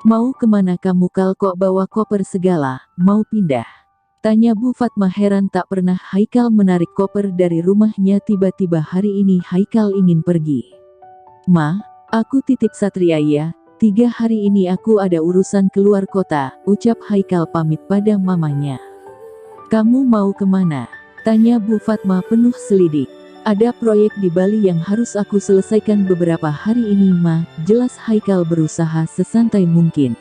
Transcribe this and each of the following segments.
Mau kemana kamu kal kok bawa koper segala, mau pindah? Tanya Bu Fatma heran tak pernah Haikal menarik koper dari rumahnya tiba-tiba hari ini Haikal ingin pergi. Ma, aku titip Satria ya, 3 hari ini aku ada urusan keluar kota, ucap Haikal pamit pada mamanya. Kamu mau kemana? Tanya Bu Fatma penuh selidik. Ada proyek di Bali yang harus aku selesaikan beberapa hari ini Ma, jelas Haikal berusaha sesantai mungkin.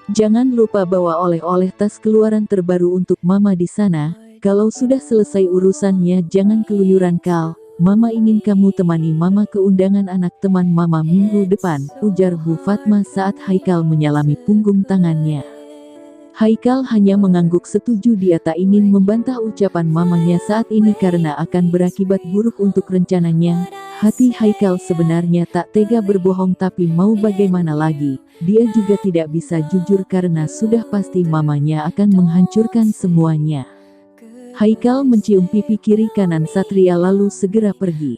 Jangan lupa bawa oleh-oleh tas keluaran terbaru untuk Mama di sana, kalau sudah selesai urusannya jangan keluyuran Kal, Mama ingin kamu temani Mama ke undangan anak teman Mama minggu depan, ujar Bu Fatma saat Haikal menyalami punggung tangannya. Haikal hanya mengangguk setuju, dia tak ingin membantah ucapan mamanya saat ini karena akan berakibat buruk untuk rencananya. Hati Haikal sebenarnya tak tega berbohong tapi mau bagaimana lagi, dia juga tidak bisa jujur karena sudah pasti mamanya akan menghancurkan semuanya. Haikal mencium pipi kiri kanan Satria lalu segera pergi.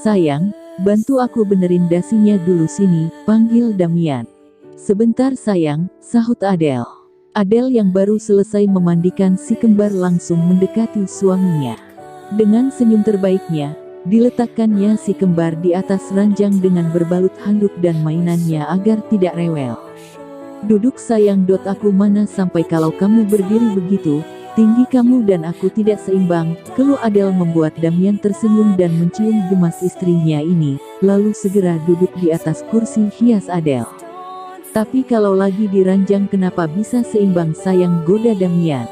Sayang, bantu aku benerin dasinya dulu sini, panggil Damian. Sebentar sayang, sahut Adele. Adele yang baru selesai memandikan si kembar langsung mendekati suaminya. Dengan senyum terbaiknya, diletakkannya si kembar di atas ranjang dengan berbalut handuk dan mainannya agar tidak rewel. Duduk sayang, aku mana sampai kalau kamu berdiri begitu, tinggi kamu dan aku tidak seimbang, keluh Adele membuat Damian tersenyum dan mencium gemas istrinya ini, lalu segera duduk di atas kursi hias Adele. Tapi kalau lagi di ranjang kenapa bisa seimbang sayang, goda Damian.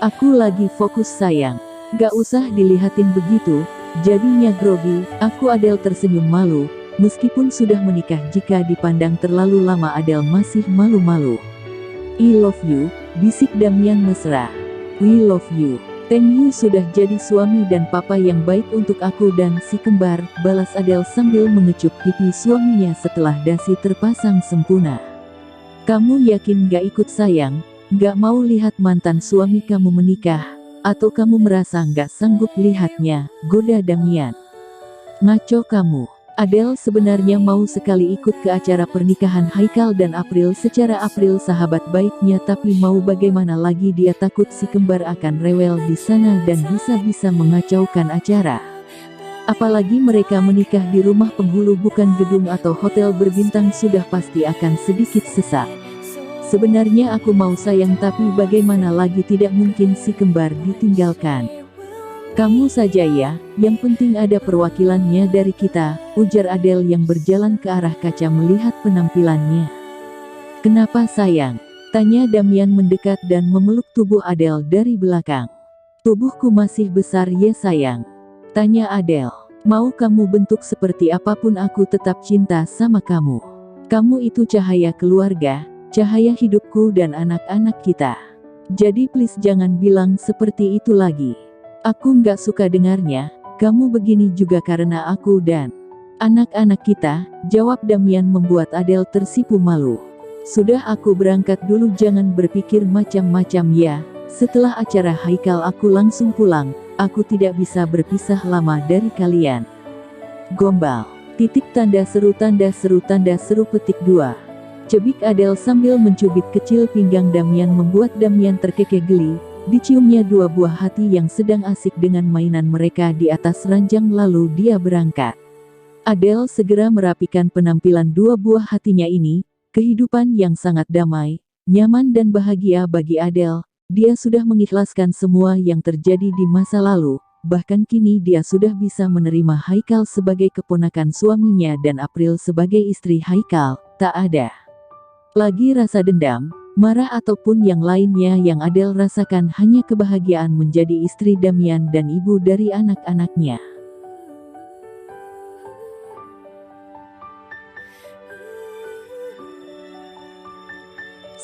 Aku lagi fokus sayang. Gak usah dilihatin begitu, jadinya grogi, aku. Adele tersenyum malu, meskipun sudah menikah jika dipandang terlalu lama Adele masih malu-malu. I love you, bisik Damian mesra. We love you. Thank you sudah jadi suami dan papa yang baik untuk aku dan si kembar, balas Adele sambil mengecup pipi suaminya setelah dasi terpasang sempurna. Kamu yakin gak ikut sayang, gak mau lihat mantan suami kamu menikah, atau kamu merasa gak sanggup lihatnya, goda Damian. Ngaco kamu. Adele sebenarnya mau sekali ikut ke acara pernikahan Haikal dan April. Secara April sahabat baiknya, tapi mau bagaimana lagi, dia takut si kembar akan rewel di sana dan bisa-bisa mengacaukan acara. Apalagi mereka menikah di rumah penghulu bukan gedung atau hotel berbintang, sudah pasti akan sedikit sesak. Sebenarnya aku mau sayang tapi bagaimana lagi, tidak mungkin si kembar ditinggalkan. Kamu saja ya, yang penting ada perwakilannya dari kita, ujar Adele yang berjalan ke arah kaca melihat penampilannya. Kenapa sayang? Tanya Damian mendekat dan memeluk tubuh Adele dari belakang. Tubuhku masih besar ya sayang. Tanya Adele. Mau kamu bentuk seperti apapun aku tetap cinta sama kamu. Kamu itu cahaya keluarga, cahaya hidupku dan anak-anak kita. Jadi please jangan bilang seperti itu lagi. Aku nggak suka dengarnya, kamu begini juga karena aku dan anak-anak kita, jawab Damian membuat Adele tersipu malu. Sudah aku berangkat dulu, jangan berpikir macam-macam ya, setelah acara Haikal aku langsung pulang. Aku tidak bisa berpisah lama dari kalian. Gombal. Titik tanda seru tanda seru tanda seru petik 2. Cebik Adele sambil mencubit kecil pinggang Damian membuat Damian terkekeh geli. Diciumnya 2 buah hati yang sedang asik dengan mainan mereka di atas ranjang lalu dia berangkat. Adele segera merapikan penampilan 2 buah hatinya ini. Kehidupan yang sangat damai, nyaman dan bahagia bagi Adele. Dia sudah mengikhlaskan semua yang terjadi di masa lalu, bahkan kini dia sudah bisa menerima Haikal sebagai keponakan suaminya dan April sebagai istri Haikal. Tak ada lagi rasa dendam, marah ataupun yang lainnya yang Adele rasakan, hanya kebahagiaan menjadi istri Damian dan ibu dari anak-anaknya.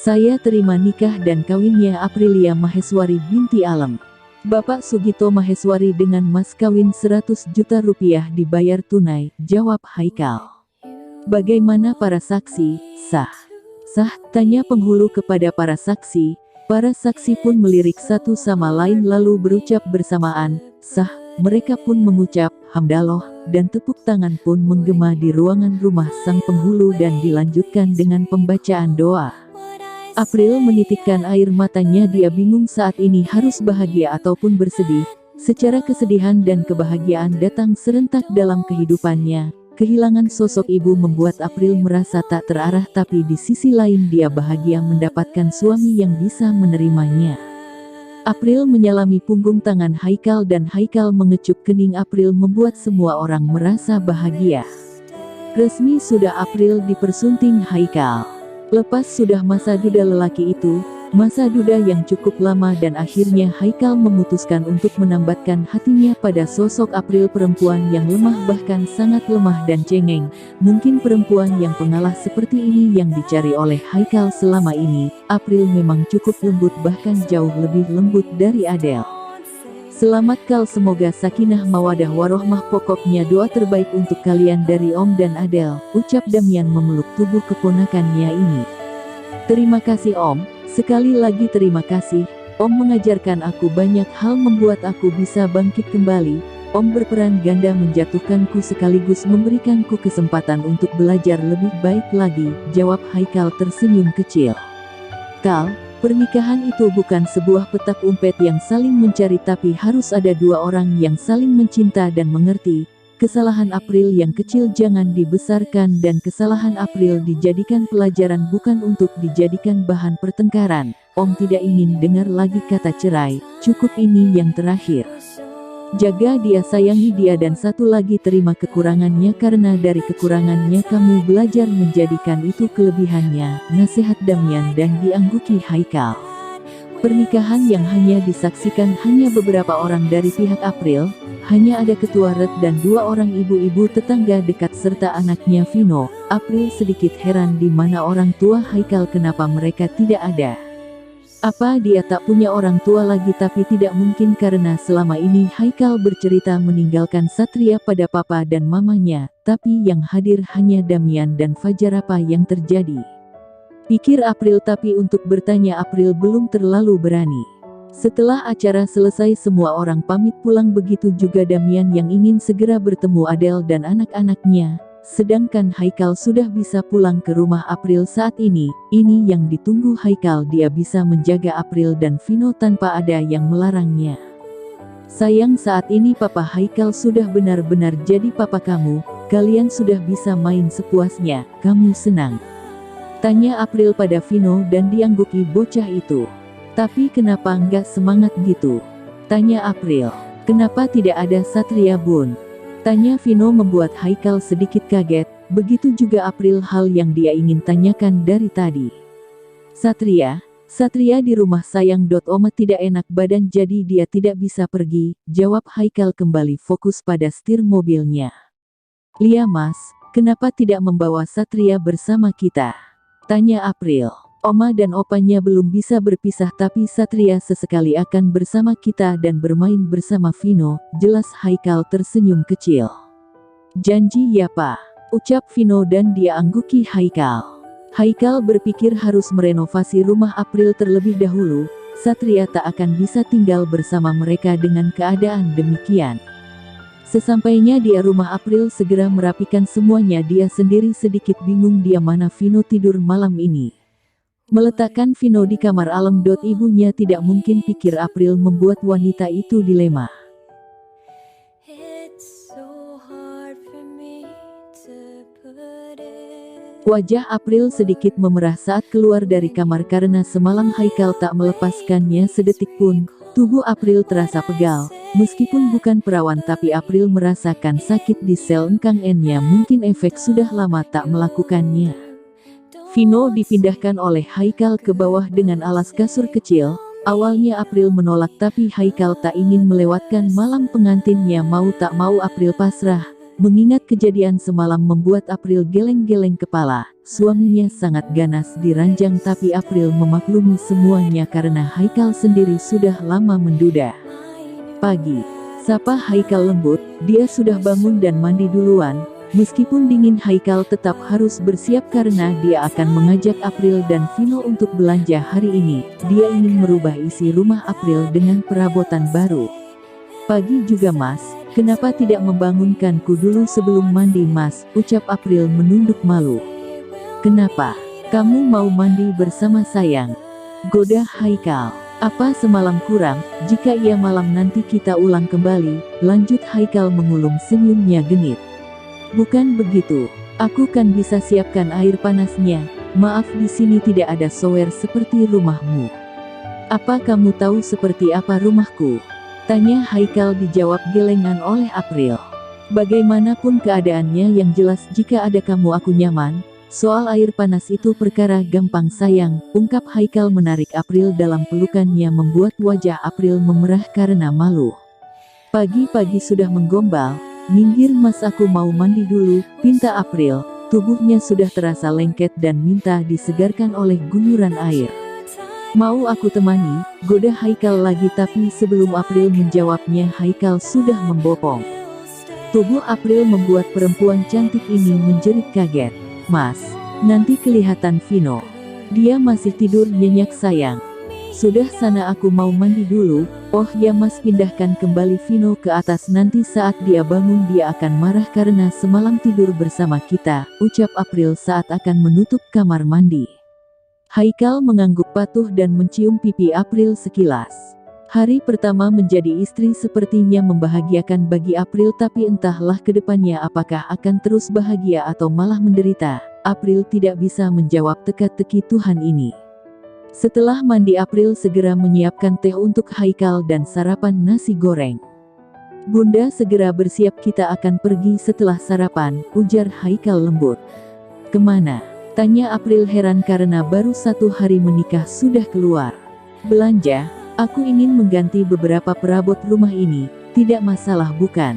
Saya terima nikah dan kawinnya Aprilia Maheswari binti Alam. Bapak Sugito Maheswari dengan mas kawin 100 juta rupiah dibayar tunai, jawab Haikal. Bagaimana para saksi, sah? Sah, tanya penghulu kepada para saksi. Para saksi pun melirik satu sama lain lalu berucap bersamaan, sah. Mereka pun mengucap, hamdallah, dan tepuk tangan pun menggema di ruangan rumah sang penghulu dan dilanjutkan dengan pembacaan doa. April menitikkan air matanya, dia bingung saat ini harus bahagia ataupun bersedih. Secara kesedihan dan kebahagiaan datang serentak dalam kehidupannya. Kehilangan sosok ibu membuat April merasa tak terarah, tapi di sisi lain dia bahagia mendapatkan suami yang bisa menerimanya. April menyalami punggung tangan Haikal dan Haikal mengecup kening April membuat semua orang merasa bahagia. Resmi sudah April dipersunting Haikal. Lepas sudah masa duda lelaki itu, masa duda yang cukup lama, dan akhirnya Haikal memutuskan untuk menambatkan hatinya pada sosok April, perempuan yang lemah, bahkan sangat lemah dan cengeng. Mungkin perempuan yang pengalah seperti ini yang dicari oleh Haikal selama ini. April memang cukup lembut, bahkan jauh lebih lembut dari Adele. Selamat Kal, semoga sakinah mawadah warohmah, pokoknya doa terbaik untuk kalian dari Om dan Adele, ucap Damian memeluk tubuh keponakannya ini. Terima kasih Om, sekali lagi terima kasih. Om mengajarkan aku banyak hal, membuat aku bisa bangkit kembali. Om berperan ganda menjatuhkanku sekaligus memberikanku kesempatan untuk belajar lebih baik lagi, jawab Haikal tersenyum kecil. Kal, pernikahan itu bukan sebuah petak umpet yang saling mencari, tapi harus ada dua orang yang saling mencinta dan mengerti. Kesalahan April yang kecil jangan dibesarkan, dan kesalahan April dijadikan pelajaran, bukan untuk dijadikan bahan pertengkaran. Om tidak ingin dengar lagi kata cerai, cukup ini yang terakhir. Jaga dia, sayangi dia, dan satu lagi terima kekurangannya, karena dari kekurangannya kamu belajar menjadikan itu kelebihannya, nasihat Damian dan diangguki Haikal. Pernikahan yang hanya disaksikan hanya beberapa orang dari pihak April, hanya ada ketua Red dan dua orang ibu-ibu tetangga dekat serta anaknya Vino. April sedikit heran di mana orang tua Haikal, kenapa mereka tidak ada. Apa dia tak punya orang tua lagi? Tapi tidak mungkin, karena selama ini Haikal bercerita meninggalkan Satria pada papa dan mamanya, tapi yang hadir hanya Damian dan Fajar. Apa yang terjadi? Pikir April, tapi untuk bertanya April belum terlalu berani. Setelah acara selesai semua orang pamit pulang, begitu juga Damian yang ingin segera bertemu Adele dan anak-anaknya. Sedangkan Haikal sudah bisa pulang ke rumah April saat ini. Ini yang ditunggu Haikal, dia bisa menjaga April dan Vino tanpa ada yang melarangnya. Sayang, saat ini papa Haikal sudah benar-benar jadi papa kamu. Kalian sudah bisa main sepuasnya, kamu senang? Tanya April pada Vino dan diangguki bocah itu. Tapi kenapa enggak semangat gitu? Tanya April. Kenapa tidak ada Satria bun? Tanya Vino membuat Haikal sedikit kaget, begitu juga April, hal yang dia ingin tanyakan dari tadi. Satria di rumah sayang. Oma tidak enak badan jadi dia tidak bisa pergi, jawab Haikal kembali fokus pada setir mobilnya. Lia mas, kenapa tidak membawa Satria bersama kita? Tanya April. Oma dan opanya belum bisa berpisah, tapi Satria sesekali akan bersama kita dan bermain bersama Vino, jelas Haikal tersenyum kecil. Janji ya pak, ucap Vino dan dia angguki Haikal. Haikal berpikir harus merenovasi rumah April terlebih dahulu, Satria tak akan bisa tinggal bersama mereka dengan keadaan demikian. Sesampainya di rumah April segera merapikan semuanya, dia sendiri sedikit bingung dia mana Vino tidur malam ini. Meletakkan Vino di kamar Alam. Ibunya tidak mungkin, pikir April membuat wanita itu dilema. Wajah April sedikit memerah saat keluar dari kamar karena semalam Haikal tak melepaskannya sedetik pun. Tubuh April terasa pegal. Meskipun bukan perawan, tapi April merasakan sakit di sel engkang-nya. Mungkin efek sudah lama tak melakukannya. Vino dipindahkan oleh Haikal ke bawah dengan alas kasur kecil. Awalnya April menolak, tapi Haikal tak ingin melewatkan malam pengantinnya. Mau tak mau April pasrah. Mengingat kejadian semalam membuat April geleng-geleng kepala. Suaminya sangat ganas di ranjang, tapi April memaklumi semuanya karena Haikal sendiri sudah lama menduda. Pagi, sapa Haikal lembut, dia sudah bangun dan mandi duluan. Meskipun dingin, Haikal tetap harus bersiap karena dia akan mengajak April dan Vino untuk belanja hari ini. Dia ingin merubah isi rumah April dengan perabotan baru. Pagi juga mas, kenapa tidak membangunkanku dulu sebelum mandi mas, ucap April menunduk malu. Kenapa? Kamu mau mandi bersama sayang? Goda Haikal. Apa semalam kurang? Jika ia malam nanti kita ulang kembali, lanjut Haikal mengulum senyumnya genit. Bukan begitu. Aku kan bisa siapkan air panasnya. Maaf di sini tidak ada shower seperti rumahmu. Apa kamu tahu seperti apa rumahku? Tanya Haikal dijawab gelengan oleh April. Bagaimanapun keadaannya yang jelas jika ada kamu aku nyaman. Soal air panas itu perkara gampang sayang, ungkap Haikal menarik April dalam pelukannya membuat wajah April memerah karena malu. Pagi-pagi sudah menggombal, minggir mas aku mau mandi dulu, pinta April, tubuhnya sudah terasa lengket dan minta disegarkan oleh guyuran air. Mau aku temani, goda Haikal lagi tapi sebelum April menjawabnya Haikal sudah membopong. Tubuh April membuat perempuan cantik ini menjerit kaget. Mas, nanti kelihatan Vino. Dia masih tidur nyenyak sayang. Sudah sana aku mau mandi dulu. Oh ya mas pindahkan kembali Vino ke atas nanti saat dia bangun dia akan marah karena semalam tidur bersama kita, ucap April saat akan menutup kamar mandi. Haikal mengangguk patuh dan mencium pipi April sekilas. Hari pertama menjadi istri sepertinya membahagiakan bagi April tapi entahlah kedepannya apakah akan terus bahagia atau malah menderita. April tidak bisa menjawab teka-teki Tuhan ini. Setelah mandi April segera menyiapkan teh untuk Haikal dan sarapan nasi goreng. Bunda segera bersiap kita akan pergi setelah sarapan, ujar Haikal lembut. Kemana? Tanya April heran karena baru 1 hari menikah sudah keluar. Belanja. Aku ingin mengganti beberapa perabot rumah ini, tidak masalah bukan?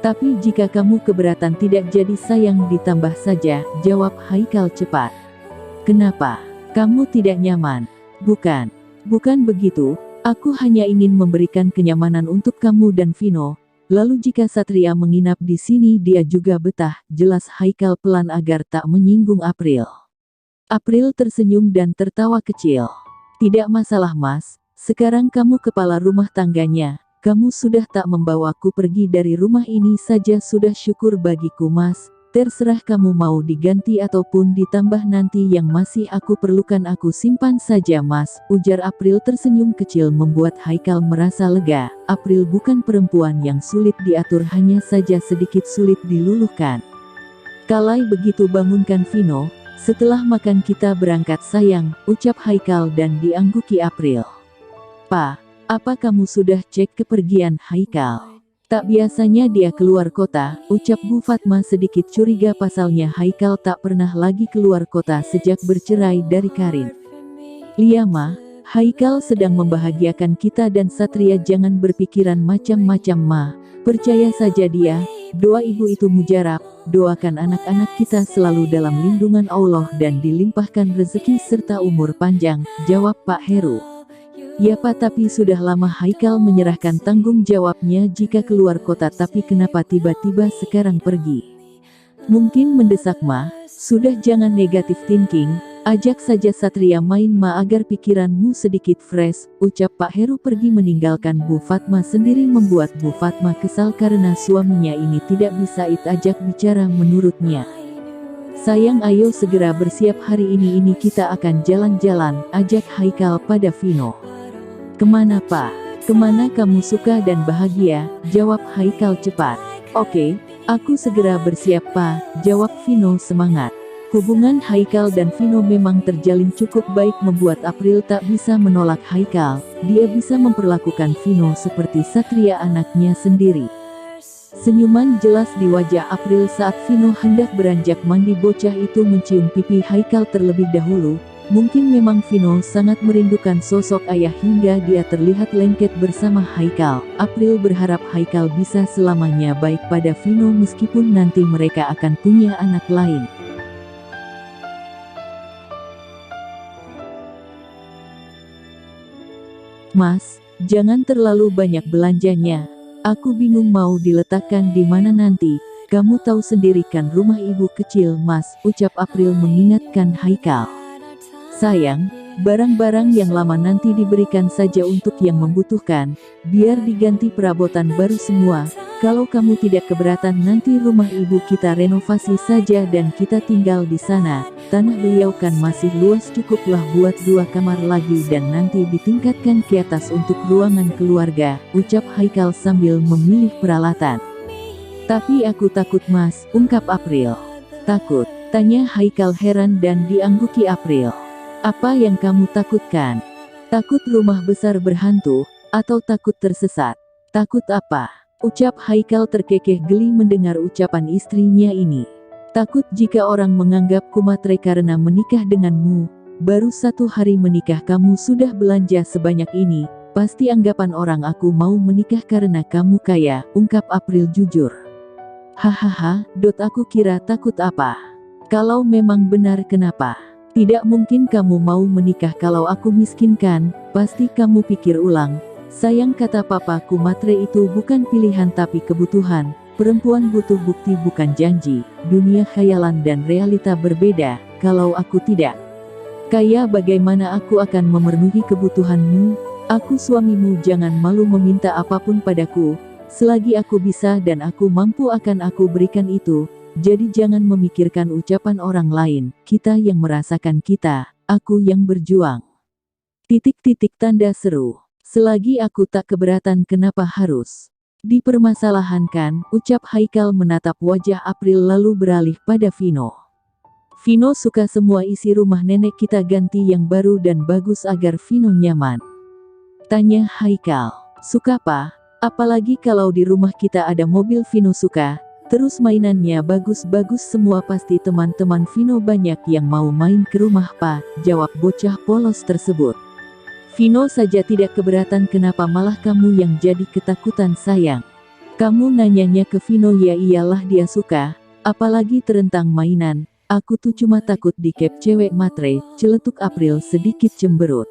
Tapi jika kamu keberatan tidak jadi sayang ditambah saja, jawab Haikal cepat. Kenapa? Kamu tidak nyaman? Bukan. Bukan begitu, aku hanya ingin memberikan kenyamanan untuk kamu dan Vino. Lalu jika Satria menginap di sini dia juga betah, jelas Haikal pelan agar tak menyinggung April. April tersenyum dan tertawa kecil. Tidak masalah mas. Sekarang kamu kepala rumah tangganya, kamu sudah tak membawaku pergi dari rumah ini saja sudah syukur bagiku mas, terserah kamu mau diganti ataupun ditambah nanti yang masih aku perlukan aku simpan saja mas, ujar April tersenyum kecil membuat Haikal merasa lega. April bukan perempuan yang sulit diatur hanya saja sedikit sulit diluluhkan. Kalai begitu bangunkan Vino, setelah makan kita berangkat sayang, ucap Haikal dan diangguki April. Pa, apa kamu sudah cek kepergian Haikal? Tak biasanya dia keluar kota, ucap Bu Fatma sedikit curiga pasalnya Haikal tak pernah lagi keluar kota sejak bercerai dari Karin. Iya ma, Haikal sedang membahagiakan kita dan Satria jangan berpikiran macam-macam ma, percaya saja dia, doa ibu itu mujarab, doakan anak-anak kita selalu dalam lindungan Allah dan dilimpahkan rezeki serta umur panjang, jawab Pak Heru. Ya Pak tapi sudah lama Haikal menyerahkan tanggung jawabnya jika keluar kota tapi kenapa tiba-tiba sekarang pergi? Mungkin mendesak ma, sudah jangan negatif thinking, ajak saja Satria main ma agar pikiranmu sedikit fresh, ucap Pak Heru pergi meninggalkan Bu Fatma sendiri membuat Bu Fatma kesal karena suaminya ini tidak bisa ajak bicara menurutnya. Sayang ayo segera bersiap hari ini kita akan jalan-jalan, ajak Haikal pada Vino. Kemana Pak? Kemana kamu suka dan bahagia? Jawab Haikal cepat. Oke, aku segera bersiap Pak, jawab Vino semangat. Hubungan Haikal dan Vino memang terjalin cukup baik membuat April tak bisa menolak Haikal. Dia bisa memperlakukan Vino seperti Satria anaknya sendiri. Senyuman jelas di wajah April saat Vino hendak beranjak mandi bocah itu mencium pipi Haikal terlebih dahulu. Mungkin memang Vino sangat merindukan sosok ayah hingga dia terlihat lengket bersama Haikal. April berharap Haikal bisa selamanya baik pada Vino meskipun nanti mereka akan punya anak lain. Mas, jangan terlalu banyak belanjanya. Aku bingung mau diletakkan di mana nanti. Kamu tahu sendiri kan rumah ibu kecil mas, ucap April mengingatkan Haikal. Sayang, barang-barang yang lama nanti diberikan saja untuk yang membutuhkan, biar diganti perabotan baru semua. Kalau kamu tidak keberatan nanti rumah ibu kita renovasi saja dan kita tinggal di sana. Tanah beliau kan masih luas, cukuplah buat 2 kamar lagi dan nanti ditingkatkan ke atas untuk ruangan keluarga, ucap Haikal sambil memilih peralatan. Tapi aku takut mas, ungkap April. Takut? Tanya Haikal heran dan diangguki April. Apa yang kamu takutkan? Takut rumah besar berhantu, atau takut tersesat? Takut apa? Ucap Haikal terkekeh geli mendengar ucapan istrinya ini. Takut jika orang menganggapku matre karena menikah denganmu. Baru 1 hari menikah kamu sudah belanja sebanyak ini. Pasti anggapan orang aku mau menikah karena kamu kaya, ungkap April jujur. Hahaha, aku kira takut apa? Kalau memang benar kenapa? Tidak mungkin kamu mau menikah kalau aku miskin kan? Pasti kamu pikir ulang. Sayang, kata papaku, matre itu bukan pilihan tapi kebutuhan. Perempuan butuh bukti bukan janji. Dunia khayalan dan realita berbeda. Kalau aku tidak kaya, bagaimana aku akan memenuhi kebutuhanmu? Aku suamimu, jangan malu meminta apapun padaku. Selagi aku bisa dan aku mampu akan aku berikan itu. Jadi jangan memikirkan ucapan orang lain. Kita yang merasakan kita, aku yang berjuang. Tanda seru. Selagi aku tak keberatan kenapa harus dipermasalahankan, ucap Haikal menatap wajah April lalu beralih pada Vino. Vino suka semua isi rumah nenek kita ganti yang baru dan bagus agar Vino nyaman. Tanya Haikal. Suka apa? Apalagi kalau di rumah kita ada mobil Vino suka, terus mainannya bagus-bagus semua, pasti teman-teman Vino banyak yang mau main ke rumah Pak, jawab bocah polos tersebut. Vino saja tidak keberatan, kenapa malah kamu yang jadi ketakutan sayang? Kamu nanyanya ke Vino, ya iyalah dia suka, apalagi terentang mainan, aku tuh cuma takut dikep cewek matre, celetuk April sedikit cemberut.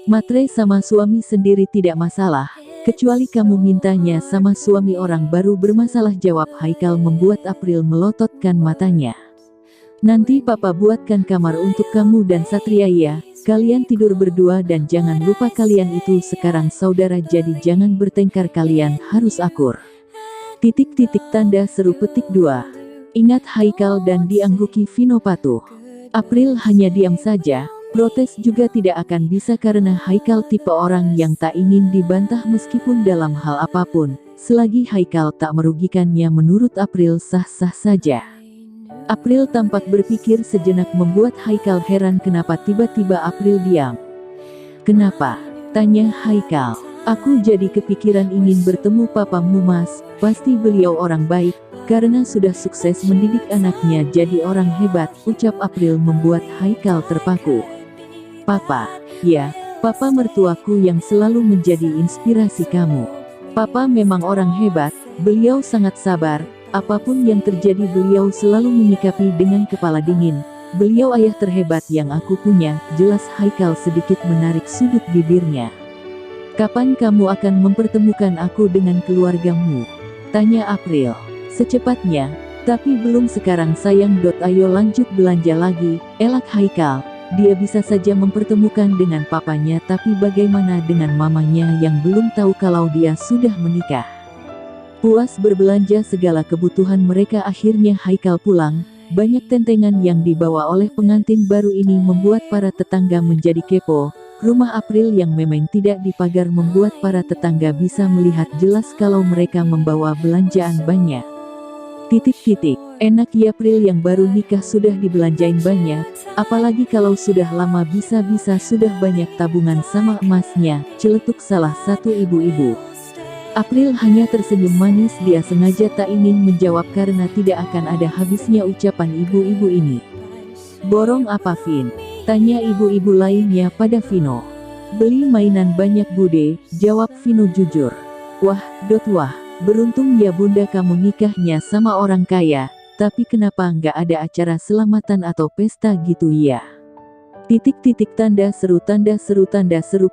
Matre sama suami sendiri tidak masalah, kecuali kamu mintanya sama suami orang baru bermasalah, jawab Haikal membuat April melototkan matanya. Nanti papa buatkan kamar untuk kamu dan Satria ya. Kalian tidur berdua dan jangan lupa kalian itu sekarang saudara, jadi jangan bertengkar, kalian harus akur. Tanda seru petik 2. Ingat Haikal dan diangguki Vino patuh. April hanya diam saja, protes juga tidak akan bisa karena Haikal tipe orang yang tak ingin dibantah meskipun dalam hal apapun. Selagi Haikal tak merugikannya menurut April sah-sah saja. April tampak berpikir sejenak membuat Haikal heran kenapa tiba-tiba April diam. Kenapa? Tanya Haikal. Aku jadi kepikiran ingin bertemu papamu mas, pasti beliau orang baik, karena sudah sukses mendidik anaknya jadi orang hebat, ucap April membuat Haikal terpaku. Papa? Ya, papa mertuaku yang selalu menjadi inspirasi kamu. Papa memang orang hebat, beliau sangat sabar. Apapun yang terjadi beliau selalu menyikapi dengan kepala dingin. Beliau ayah terhebat yang aku punya, jelas Haikal sedikit menarik sudut bibirnya. Kapan kamu akan mempertemukan aku dengan keluargamu? Tanya April. Secepatnya, tapi belum sekarang sayang. Ayo lanjut belanja lagi, elak Haikal. Dia bisa saja mempertemukan dengan papanya, tapi bagaimana dengan mamanya yang belum tahu kalau dia sudah menikah? Puas berbelanja segala kebutuhan mereka, akhirnya Haikal pulang. Banyak tentengan yang dibawa oleh pengantin baru ini membuat para tetangga menjadi kepo. Rumah April yang memang tidak dipagar membuat para tetangga bisa melihat jelas kalau mereka membawa belanjaan banyak. Enak ya, April yang baru nikah sudah dibelanjain banyak, apalagi kalau sudah lama bisa-bisa sudah banyak tabungan sama emasnya, celetuk salah satu ibu-ibu. April hanya tersenyum manis, dia sengaja tak ingin menjawab karena tidak akan ada habisnya ucapan ibu-ibu ini. Borong apa Vin? Tanya ibu-ibu lainnya pada Vino. Beli mainan banyak bude, jawab Vino jujur. Wah, wah, beruntung ya bunda kamu nikahnya sama orang kaya, tapi kenapa nggak ada acara selamatan atau pesta gitu ya? Tanda seru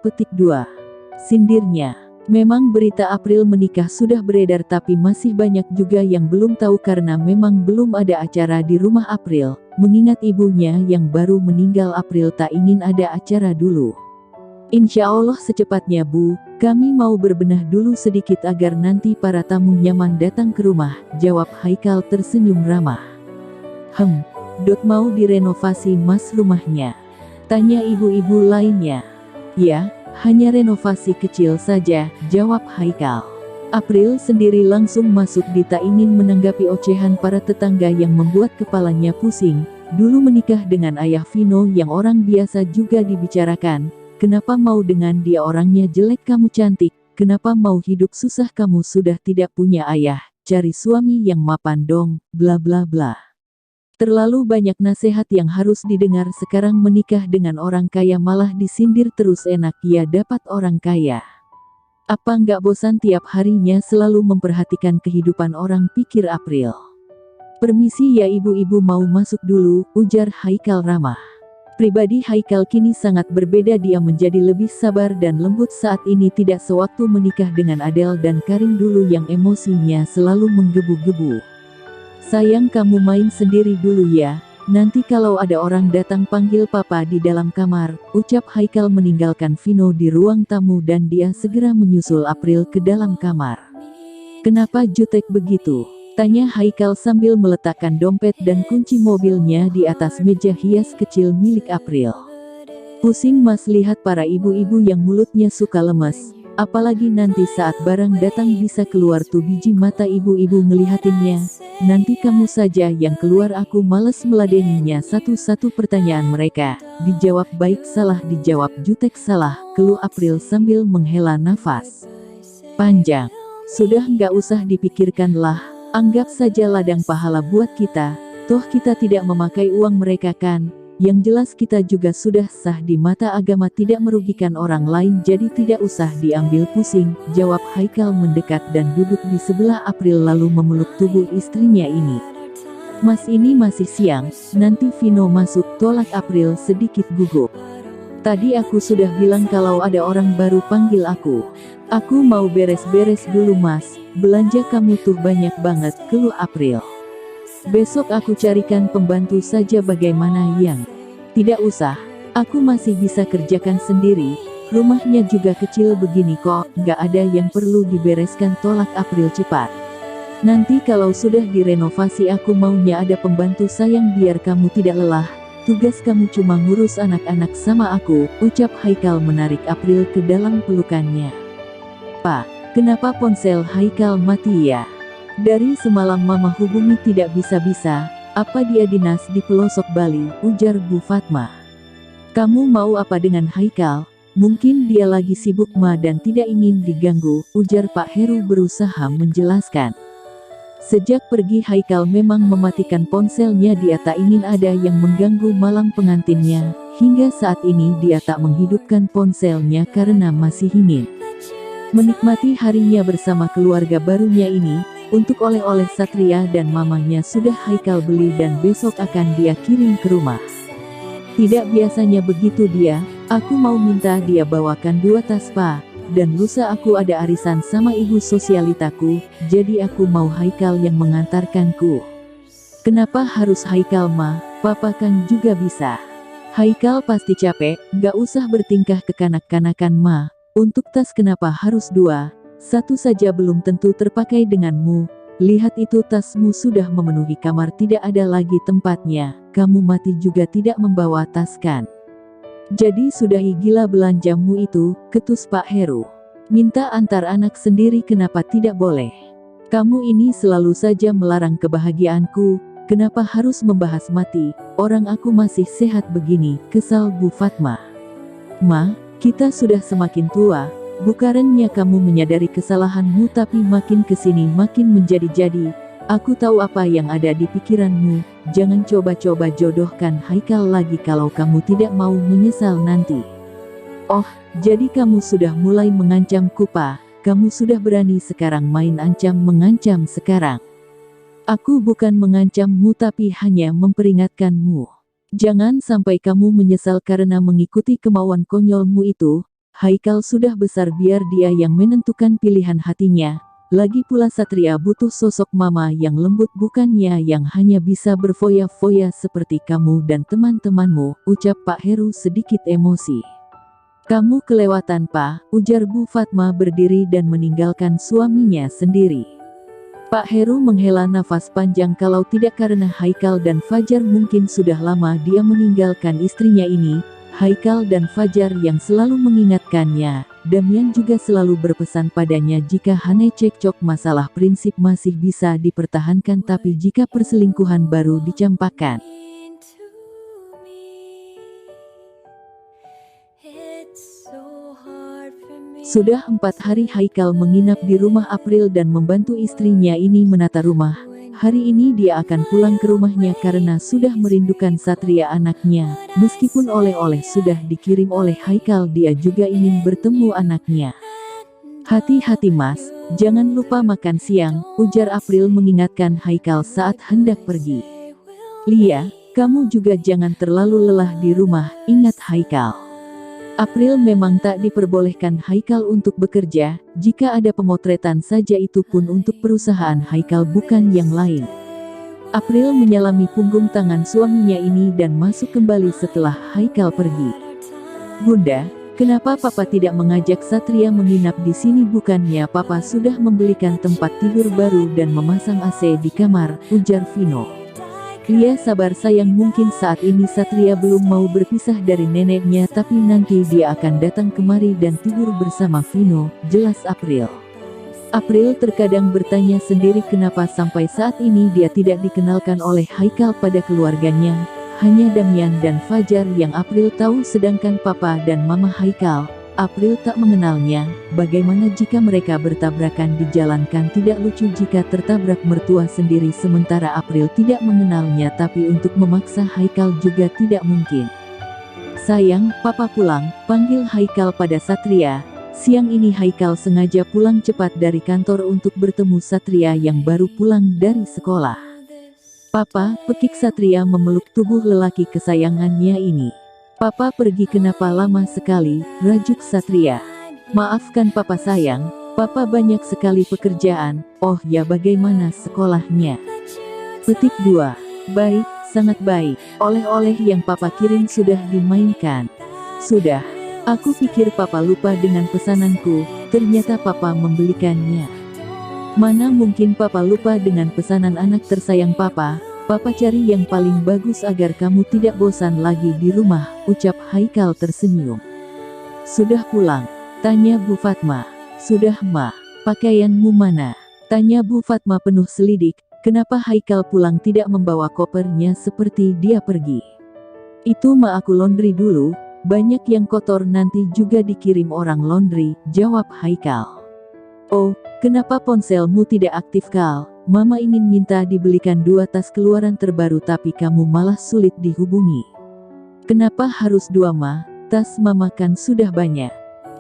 petik 2. Sindirnya. Memang berita April menikah sudah beredar, tapi masih banyak juga yang belum tahu karena memang belum ada acara di rumah April. Mengingat ibunya yang baru meninggal, April tak ingin ada acara dulu. Insya Allah secepatnya Bu, kami mau berbenah dulu sedikit agar nanti para tamu nyaman datang ke rumah, jawab Haikal tersenyum ramah. Mau direnovasi Mas rumahnya? Tanya ibu-ibu lainnya. Ya, hanya renovasi kecil saja, jawab Haikal. April sendiri langsung masuk di tak ingin menanggapi ocehan para tetangga yang membuat kepalanya pusing. Dulu menikah dengan ayah Vino yang orang biasa juga dibicarakan. Kenapa mau dengan dia orangnya jelek kamu cantik, kenapa mau hidup susah kamu sudah tidak punya ayah, cari suami yang mapan dong, bla bla bla. Terlalu banyak nasihat yang harus didengar sekarang menikah dengan orang kaya malah disindir terus enak ya dapat orang kaya. Apa nggak bosan tiap harinya selalu memperhatikan kehidupan orang pikir April. Permisi ya ibu-ibu mau masuk dulu, ujar Haikal ramah. Pribadi Haikal kini sangat berbeda, dia menjadi lebih sabar dan lembut saat ini tidak sewaktu menikah dengan Adele dan Karin dulu yang emosinya selalu menggebu-gebu. Sayang kamu main sendiri dulu ya, nanti kalau ada orang datang panggil papa di dalam kamar, ucap Haikal meninggalkan Vino di ruang tamu dan dia segera menyusul April ke dalam kamar. Kenapa jutek begitu? Tanya Haikal sambil meletakkan dompet dan kunci mobilnya di atas meja hias kecil milik April. Pusing Mas lihat para ibu-ibu yang mulutnya suka lemes, apalagi nanti saat barang datang bisa keluar tuh biji mata ibu-ibu ngelihatinnya, nanti kamu saja yang keluar aku males meladeninya satu-satu pertanyaan mereka, dijawab baik salah dijawab jutek salah, keluh April sambil menghela nafas panjang. Sudah nggak usah dipikirkan lah. Anggap saja ladang pahala buat kita, toh kita tidak memakai uang mereka kan, yang jelas kita juga sudah sah di mata agama tidak merugikan orang lain jadi tidak usah diambil pusing, jawab Haikal mendekat dan duduk di sebelah April lalu memeluk tubuh istrinya ini. Mas ini masih siang, nanti Vino masuk, tolak April sedikit gugup. Tadi aku sudah bilang kalau ada orang baru panggil aku. Aku mau beres-beres dulu Mas, belanja kamu tuh banyak banget, keluh April. Besok aku carikan pembantu saja bagaimana yang? Tidak usah, aku masih bisa kerjakan sendiri, rumahnya juga kecil begini kok, gak ada yang perlu dibereskan, tolak April cepat. Nanti kalau sudah direnovasi aku maunya ada pembantu sayang biar kamu tidak lelah, tugas kamu cuma ngurus anak-anak sama aku, ucap Haikal menarik April ke dalam pelukannya. Pak, kenapa ponsel Haikal mati ya? Dari semalam mama hubungi tidak bisa-bisa, apa dia dinas di pelosok Bali, ujar Bu Fatma. Kamu mau apa dengan Haikal? Mungkin dia lagi sibuk ma dan tidak ingin diganggu, ujar Pak Heru berusaha menjelaskan. Sejak pergi Haikal memang mematikan ponselnya, dia tak ingin ada yang mengganggu malam pengantinnya, hingga saat ini dia tak menghidupkan ponselnya karena masih ingin menikmati harinya bersama keluarga barunya ini. Untuk oleh-oleh Satria dan mamanya sudah Haikal beli dan besok akan dia kirim ke rumah. Tidak biasanya begitu dia, aku mau minta dia bawakan 2 tas Pak, dan lusa aku ada arisan sama ibu sosialitaku, jadi aku mau Haikal yang mengantarkanku. Kenapa harus Haikal ma, papa kan juga bisa. Haikal pasti capek, gak usah bertingkah kekanak-kanakan ma. Untuk tas kenapa harus 2? 1 saja belum tentu terpakai denganmu. Lihat itu tasmu sudah memenuhi kamar, tidak ada lagi tempatnya. Kamu mati juga tidak membawa tas kan? Jadi sudahi gila belanjamu itu, ketus Pak Heru. Minta antar anak sendiri kenapa tidak boleh? Kamu ini selalu saja melarang kebahagiaanku, kenapa harus membahas mati? Orang aku masih sehat begini, kesal Bu Fatma. Ma, kita sudah semakin tua, bukannya kamu menyadari kesalahanmu tapi makin kesini makin menjadi-jadi. Aku tahu apa yang ada di pikiranmu, jangan coba-coba jodohkan Haikal lagi kalau kamu tidak mau menyesal nanti. Oh, jadi kamu sudah mulai mengancamku Pak, kamu sudah berani sekarang main ancam-mengancam sekarang. Aku bukan mengancammu tapi hanya memperingatkanmu. Jangan sampai kamu menyesal karena mengikuti kemauan konyolmu itu. Haikal sudah besar biar dia yang menentukan pilihan hatinya. Lagi pula Satria butuh sosok mama yang lembut bukannya yang hanya bisa berfoya-foya seperti kamu dan teman-temanmu, ucap Pak Heru sedikit emosi. Kamu kelewatan Pak, ujar Bu Fatma berdiri dan meninggalkan suaminya sendiri. Pak Heru menghela nafas panjang, kalau tidak karena Haikal dan Fajar mungkin sudah lama dia meninggalkan istrinya ini. Haikal dan Fajar yang selalu mengingatkannya, Damian juga selalu berpesan padanya jika hanya cekcok masalah prinsip masih bisa dipertahankan, tapi jika perselingkuhan baru dicampakkan. Sudah 4 hari Haikal menginap di rumah April dan membantu istrinya ini menata rumah. Hari ini dia akan pulang ke rumahnya karena sudah merindukan Satria anaknya. Meskipun oleh-oleh sudah dikirim oleh Haikal, dia juga ingin bertemu anaknya. Hati-hati Mas, jangan lupa makan siang, ujar April mengingatkan Haikal saat hendak pergi. Lia, kamu juga jangan terlalu lelah di rumah, ingat Haikal. April memang tak diperbolehkan Haikal untuk bekerja, jika ada pemotretan saja itu pun untuk perusahaan Haikal bukan yang lain. April menyalami punggung tangan suaminya ini dan masuk kembali setelah Haikal pergi. Bunda, kenapa Papa tidak mengajak Satria menginap di sini? Bukannya Papa sudah membelikan tempat tidur baru dan memasang AC di kamar, ujar Vino. Lia sabar sayang, mungkin saat ini Satria belum mau berpisah dari neneknya, tapi nanti dia akan datang kemari dan tidur bersama Vino, jelas April. April terkadang bertanya sendiri kenapa sampai saat ini dia tidak dikenalkan oleh Haikal pada keluarganya. Hanya Damian dan Fajar yang April tahu, sedangkan Papa dan Mama Haikal, April tak mengenalnya. Bagaimana jika mereka bertabrakan di jalan? Kan tidak lucu jika tertabrak mertua sendiri, sementara April tidak mengenalnya, tapi untuk memaksa Haikal juga tidak mungkin. Sayang, Papa pulang, panggil Haikal pada Satria. Siang ini Haikal sengaja pulang cepat dari kantor untuk bertemu Satria yang baru pulang dari sekolah. Papa, pekik Satria memeluk tubuh lelaki kesayangannya ini. Papa pergi kenapa lama sekali, rajuk Satria. Maafkan Papa sayang, Papa banyak sekali pekerjaan. Oh ya, bagaimana sekolahnya? Petik 2. Baik, sangat baik. Oleh-oleh yang Papa kirim sudah dimainkan? Sudah. Aku pikir Papa lupa dengan pesananku, ternyata Papa membelikannya. Mana mungkin Papa lupa dengan pesanan anak tersayang Papa. Papa cari yang paling bagus agar kamu tidak bosan lagi di rumah, ucap Haikal tersenyum. Sudah pulang? Tanya Bu Fatma. Sudah Ma. Pakaianmu mana? Tanya Bu Fatma penuh selidik. Kenapa Haikal pulang tidak membawa kopernya seperti dia pergi? Itu Ma, aku laundry dulu, banyak yang kotor nanti juga dikirim orang laundry, jawab Haikal. Oh, kenapa ponselmu tidak aktif Kal? Mama ingin minta dibelikan 2 tas keluaran terbaru tapi kamu malah sulit dihubungi. Kenapa harus 2 Ma? Tas Mama kan sudah banyak.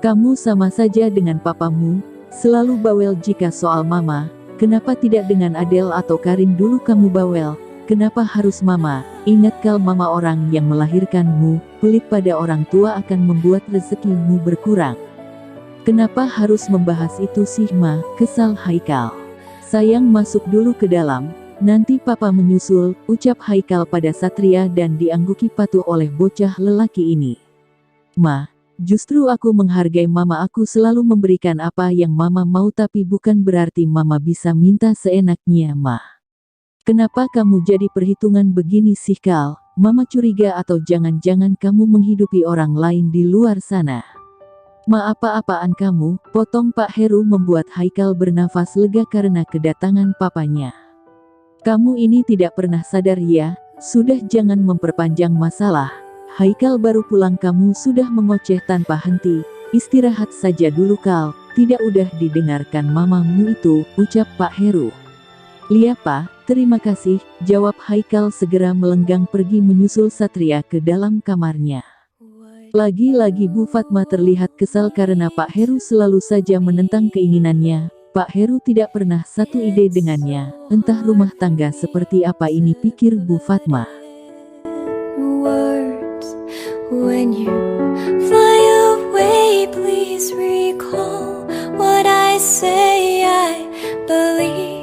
Kamu sama saja dengan papamu, selalu bawel jika soal Mama. Kenapa tidak dengan Adele atau Karin dulu kamu bawel? Kenapa harus Mama? Ingat Kal, Mama orang yang melahirkanmu, pelit pada orang tua akan membuat rezekimu berkurang. Kenapa harus membahas itu sih Ma? Kesal Haikal. Sayang, masuk dulu ke dalam, nanti Papa menyusul, ucap Haikal pada Satria dan diangguki patuh oleh bocah lelaki ini. Ma, justru aku menghargai Mama, aku selalu memberikan apa yang Mama mau, tapi bukan berarti Mama bisa minta seenaknya Ma. Kenapa kamu jadi perhitungan begini sih Kal? Mama curiga, atau jangan-jangan kamu menghidupi orang lain di luar sana? Ma, apa-apaan kamu? Potong Pak Heru membuat Haikal bernafas lega karena kedatangan papanya. Kamu ini tidak pernah sadar ya? Sudah, jangan memperpanjang masalah. Haikal baru pulang kamu sudah mengoceh tanpa henti. Istirahat saja dulu Kal, tidak udah didengarkan mamamu itu, ucap Pak Heru. Lia Pa, terima kasih, jawab Haikal segera melenggang pergi menyusul Satria ke dalam kamarnya. Lagi-lagi Bu Fatma terlihat kesal karena Pak Heru selalu saja menentang keinginannya. Pak Heru tidak pernah satu ide dengannya. Entah rumah tangga seperti apa ini, pikir Bu Fatma. Words, when you fly away, please recall what I say. I believe